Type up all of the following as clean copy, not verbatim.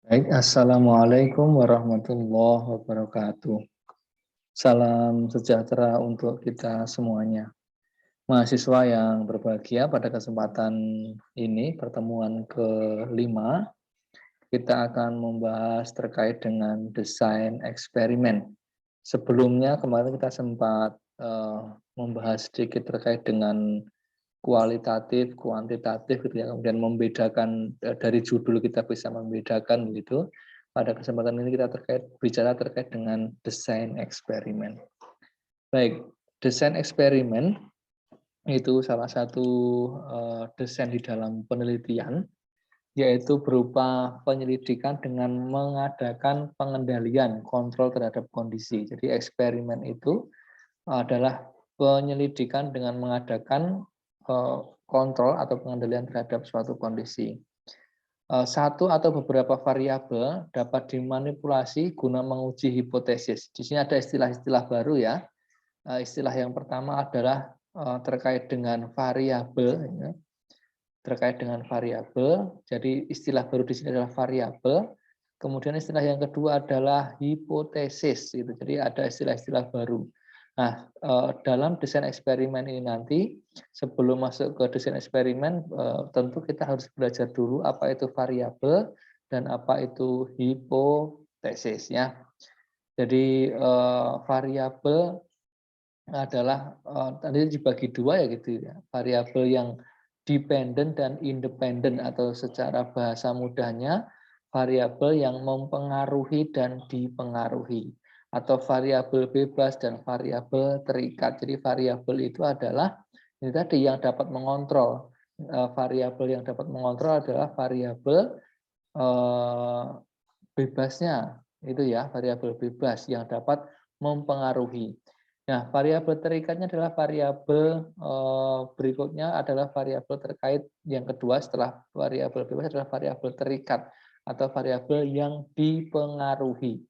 Baik, Assalamualaikum warahmatullahi wabarakatuh. Salam sejahtera untuk kita semuanya. Mahasiswa yang berbahagia, pada kesempatan ini, pertemuan kelima, kita akan membahas terkait dengan desain eksperimen. Sebelumnya, kemarin kita sempat membahas sedikit terkait dengan kualitatif, kuantitatif gitu ya, kemudian membedakan dari judul kita bisa membedakan gitu. Pada kesempatan ini kita bicara terkait dengan desain eksperimen. Baik, desain eksperimen itu salah satu desain di dalam penelitian, yaitu berupa penyelidikan dengan mengadakan pengendalian kontrol terhadap kondisi. Jadi eksperimen itu adalah penyelidikan dengan mengadakan kontrol atau pengendalian terhadap suatu kondisi. Satu atau beberapa variabel dapat dimanipulasi guna menguji hipotesis. Di sini ada istilah-istilah baru ya. Istilah yang pertama adalah terkait dengan variabel, ya. Terkait dengan variabel. Jadi istilah baru di sini adalah variabel. Kemudian istilah yang kedua adalah hipotesis. Gitu. Jadi ada istilah-istilah baru. Nah, dalam desain eksperimen ini nanti, sebelum masuk ke desain eksperimen, tentu kita harus belajar dulu apa itu variabel dan apa itu hipotesis ya. Jadi variabel adalah tadi dibagi dua ya gitu ya. Variabel yang dependent dan independent, atau secara bahasa mudahnya variabel yang mempengaruhi dan dipengaruhi, atau variabel bebas dan variabel terikat. Jadi variabel itu adalah ini tadi yang dapat mengontrol. Variabel yang dapat mengontrol adalah variabel bebasnya, itu ya, variabel bebas yang dapat mempengaruhi. Nah, variabel terikatnya adalah variabel berikutnya adalah variabel terkait yang kedua setelah variabel bebas adalah variabel terikat atau variabel yang dipengaruhi.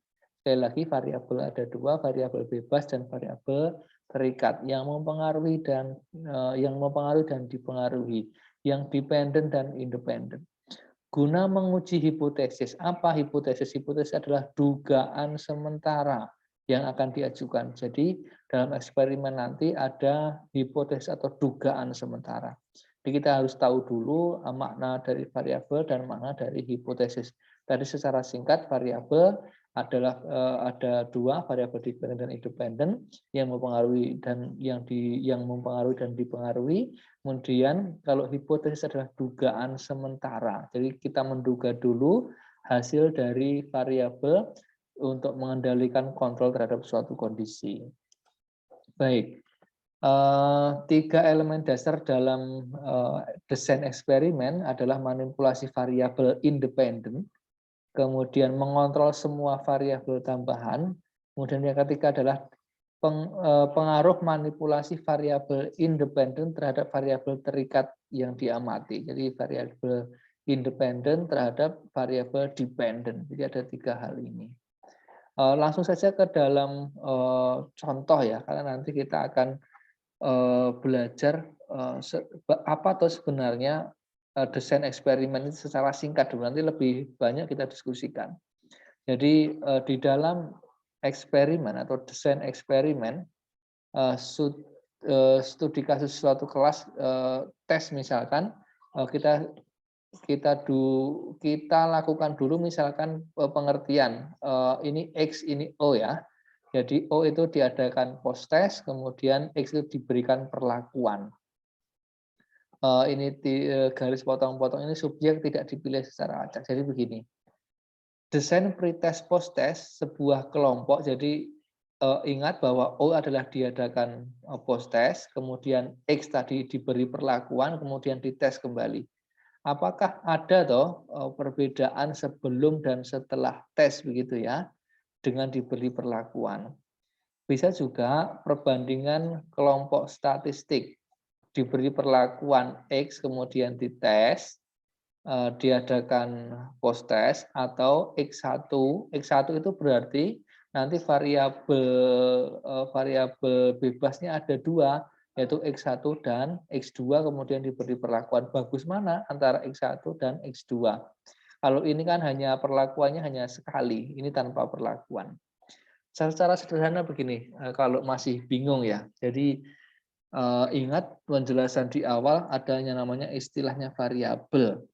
Sekali lagi, variabel ada dua, variabel bebas dan variabel terikat yang mempengaruhi dan dipengaruhi, yang dependent dan independen. Guna menguji hipotesis. Apa hipotesis? Hipotesis adalah dugaan sementara yang akan diajukan. Jadi dalam eksperimen nanti ada hipotesis atau dugaan sementara. Jadi kita harus tahu dulu makna dari variabel dan makna dari hipotesis. Tadi secara singkat, variabel adalah ada dua, variabel dependent dan independen, yang mempengaruhi dan yang mempengaruhi dan dipengaruhi. Kemudian kalau hipotesis adalah dugaan sementara. Jadi kita menduga dulu hasil dari variabel untuk mengendalikan kontrol terhadap suatu kondisi. Baik, tiga elemen dasar dalam desain eksperimen adalah manipulasi variabel independen, kemudian mengontrol semua variabel tambahan, kemudian yang ketiga adalah pengaruh manipulasi variabel independen terhadap variabel terikat yang diamati. Jadi variabel independen terhadap variabel dependent. Jadi ada tiga hal ini. Langsung saja ke dalam contoh ya, karena nanti kita akan belajar apa atau sebenarnya desain eksperimen itu secara singkat dulu. Nanti lebih banyak kita diskusikan. Jadi di dalam eksperimen atau desain eksperimen, studi kasus suatu kelas tes misalkan, kita lakukan dulu misalkan pengertian ini X ini O ya. Jadi O itu diadakan post test, kemudian X itu diberikan perlakuan. Ini garis potong-potong ini subjek tidak dipilih secara acak. Jadi begini. Desain pretest post test sebuah kelompok. Jadi ingat bahwa O adalah diadakan post test, kemudian X tadi diberi perlakuan, kemudian dites kembali. Apakah ada perbedaan sebelum dan setelah tes begitu ya, dengan diberi perlakuan? Bisa juga perbandingan kelompok statistik, diberi perlakuan X kemudian dites, diadakan post test, atau X1 itu berarti nanti variabel bebasnya ada dua, yaitu X1 dan X2, kemudian diberi perlakuan. Bagus mana antara X1 dan X2? Kalau ini kan hanya perlakuannya hanya sekali, ini tanpa perlakuan. Secara sederhana begini, kalau masih bingung ya. Jadi ingat penjelasan di awal adanya namanya istilahnya variabel.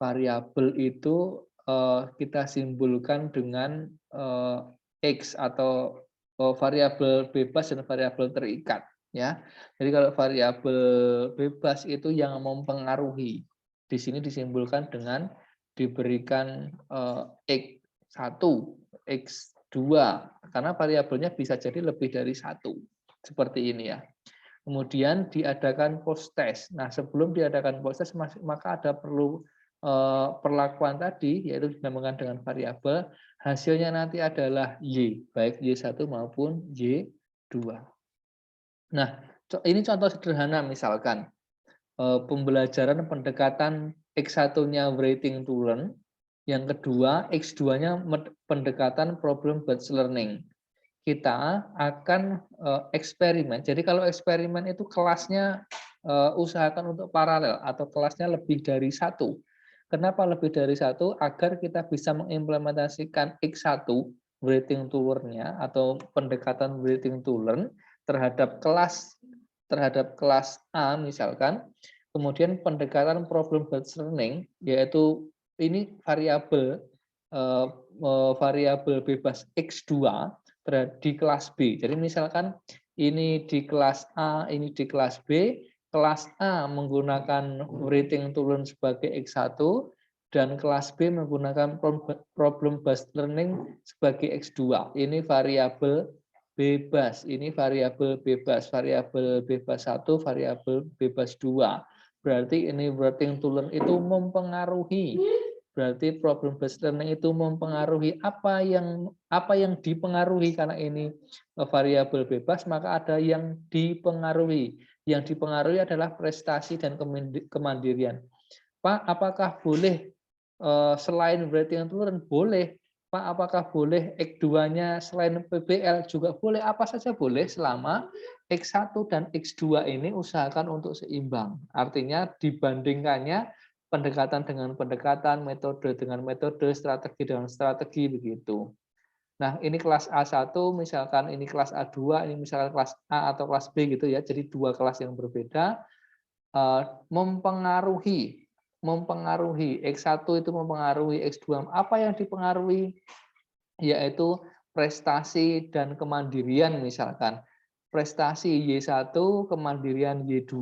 Variabel itu kita simbolkan dengan X atau variabel bebas dan variabel terikat ya. Jadi kalau variabel bebas itu yang mempengaruhi. Di sini disimbolkan dengan diberikan X1, X2 karena variabelnya bisa jadi lebih dari satu. Seperti ini ya. Kemudian diadakan post test. Nah, sebelum diadakan post test maka ada perlu perlakuan tadi, yaitu dinamakan dengan variabel, hasilnya nanti adalah Y, baik Y1 maupun Y2. Nah, ini contoh sederhana misalkan, pembelajaran pendekatan X1-nya writing to learn, yang kedua X2-nya pendekatan problem based learning. Kita akan eksperimen. Jadi kalau eksperimen itu kelasnya usahakan untuk paralel atau kelasnya lebih dari satu. Kenapa lebih dari satu? Agar kita bisa mengimplementasikan X1 writing to learn-nya atau pendekatan writing to learn terhadap kelas A misalkan. Kemudian pendekatan problem based learning yaitu ini variabel bebas X2 di kelas B. Jadi misalkan ini di kelas A, ini di kelas B, kelas A menggunakan writing to learn sebagai X1 dan kelas B menggunakan problem based learning sebagai X2. Ini variabel bebas, ini variabel bebas 1, variabel bebas 2. Berarti ini writing to learn itu mempengaruhi. Berarti problem based learning itu mempengaruhi apa yang dipengaruhi karena ini variabel bebas, maka ada yang dipengaruhi. Yang dipengaruhi adalah prestasi dan kemandirian. Pak, apakah boleh selain writing to learn? Boleh. Pak, apakah boleh X2-nya selain PBL? Juga boleh. Apa saja boleh selama X1 dan X2 ini usahakan untuk seimbang. Artinya dibandingkannya pendekatan dengan pendekatan, metode dengan metode, strategi dengan strategi, begitu. Nah, ini kelas A1, misalkan ini kelas A2, ini misalkan kelas A atau kelas B gitu ya. Jadi dua kelas yang berbeda mempengaruhi X1 itu mempengaruhi X2. Apa yang dipengaruhi? Yaitu prestasi dan kemandirian misalkan. Prestasi Y1, kemandirian Y2.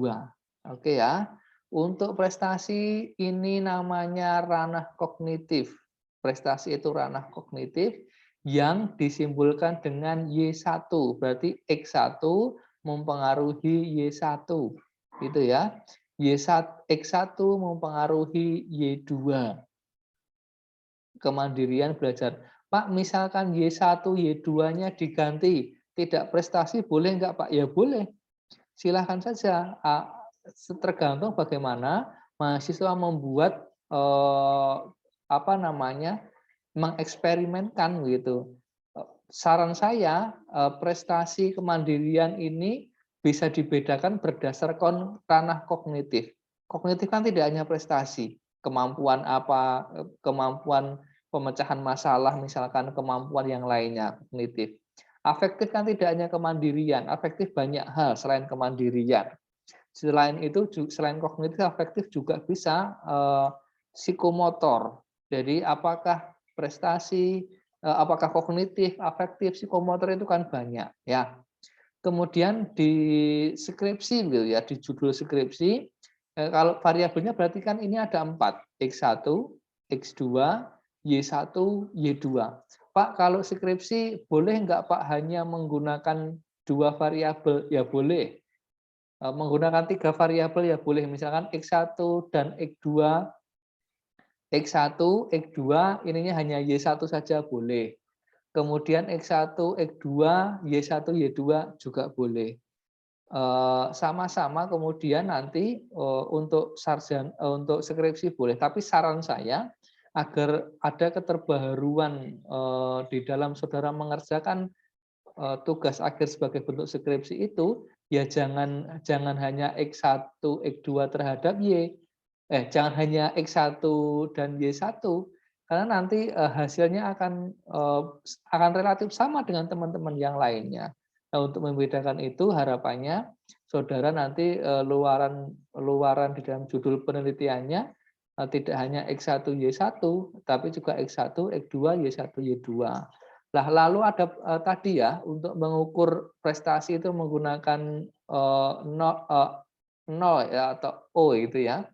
Oke ya. Untuk prestasi ini namanya ranah kognitif. Prestasi itu ranah kognitif yang disimbolkan dengan Y1. Berarti X1 mempengaruhi Y1. Gitu ya. X1 mempengaruhi Y2. Kemandirian belajar. Pak, misalkan Y1, Y2-nya diganti, tidak prestasi, boleh enggak Pak? Ya boleh. Silahkan saja. Tergantung bagaimana mahasiswa membuat mengeksperimenkan gitu. Saran saya prestasi kemandirian ini bisa dibedakan berdasarkan ranah kognitif. Kognitif kan tidak hanya prestasi, kemampuan pemecahan masalah, misalkan kemampuan yang lainnya kognitif. Afektif kan tidak hanya kemandirian, afektif banyak hal selain kemandirian. Selain itu, selain kognitif, afektif juga bisa psikomotor. Jadi apakah prestasi, apakah kognitif, afektif, psikomotor itu kan banyak ya. Kemudian di skripsi gitu ya, di judul skripsi, kalau variabelnya berarti kan ini ada 4, X1, X2, Y1, Y2. Pak, kalau skripsi boleh enggak Pak hanya menggunakan 2 variabel? Ya boleh. Menggunakan 3 variabel ya boleh, misalkan X1 dan X2, X1, X2 ininya hanya Y1 saja boleh. Kemudian X1, X2, Y1, Y2 juga boleh. Sama-sama kemudian nanti untuk untuk skripsi boleh, tapi saran saya agar ada keterbaharuan di dalam saudara mengerjakan tugas akhir sebagai bentuk skripsi itu, ya jangan hanya X1, X2 terhadap Y, jangan hanya X1 dan Y1, karena nanti hasilnya akan relatif sama dengan teman-teman yang lainnya. Nah, untuk membedakan itu harapannya saudara nanti luaran di dalam judul penelitiannya tidak hanya X1 Y1, tapi juga X1 X2 Y1 Y2. Lah lalu ada tadi ya, untuk mengukur prestasi itu menggunakan nol ya atau O itu ya,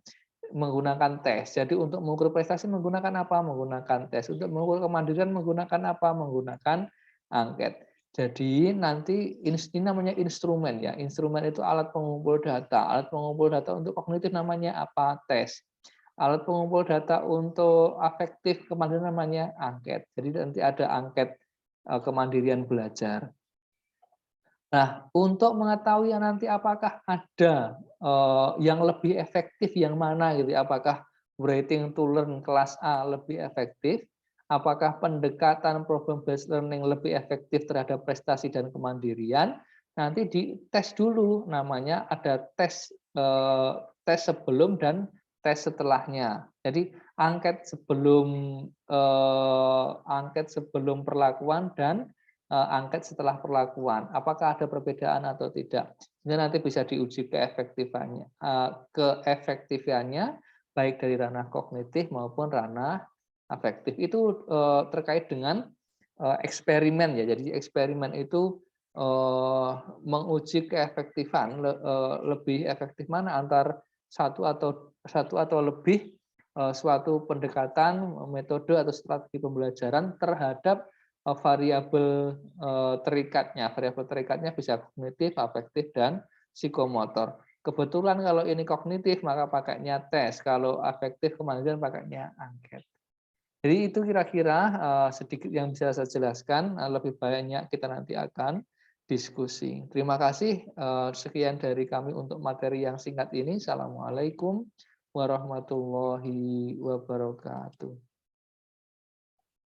menggunakan tes. Jadi untuk mengukur prestasi menggunakan apa? Menggunakan tes. Untuk mengukur kemandirian menggunakan apa? Menggunakan angket. Jadi nanti ini namanya instrumen ya. Instrumen itu alat pengumpul data. Alat pengumpul data untuk kognitif namanya apa? Tes. Alat pengumpul data untuk afektif kemandirian namanya angket. Jadi nanti ada angket kemandirian belajar. Nah, untuk mengetahui nanti apakah ada yang lebih efektif yang mana gitu, apakah writing to learn kelas A lebih efektif, apakah pendekatan problem based learning lebih efektif terhadap prestasi dan kemandirian, nanti dites dulu, namanya ada tes sebelum dan tes setelahnya. Jadi angket sebelum perlakuan dan angket setelah perlakuan. Apakah ada perbedaan atau tidak? Sehingga nanti bisa diuji keefektifannya baik dari ranah kognitif maupun ranah afektif. Itu terkait dengan eksperimen ya. Jadi eksperimen itu menguji keefektifan lebih efektif mana antar satu atau lebih suatu pendekatan, metode atau strategi pembelajaran terhadap variabel terikatnya. Variabel terikatnya bisa kognitif, afektif, dan psikomotor. Kebetulan kalau ini kognitif maka pakainya tes, kalau afektif kemandirian pakainya angket. Jadi itu kira-kira sedikit yang bisa saya jelaskan, lebih banyak kita nanti akan diskusi. Terima kasih, sekian dari kami untuk materi yang singkat ini. Assalamualaikum warahmatullahi wabarakatuh.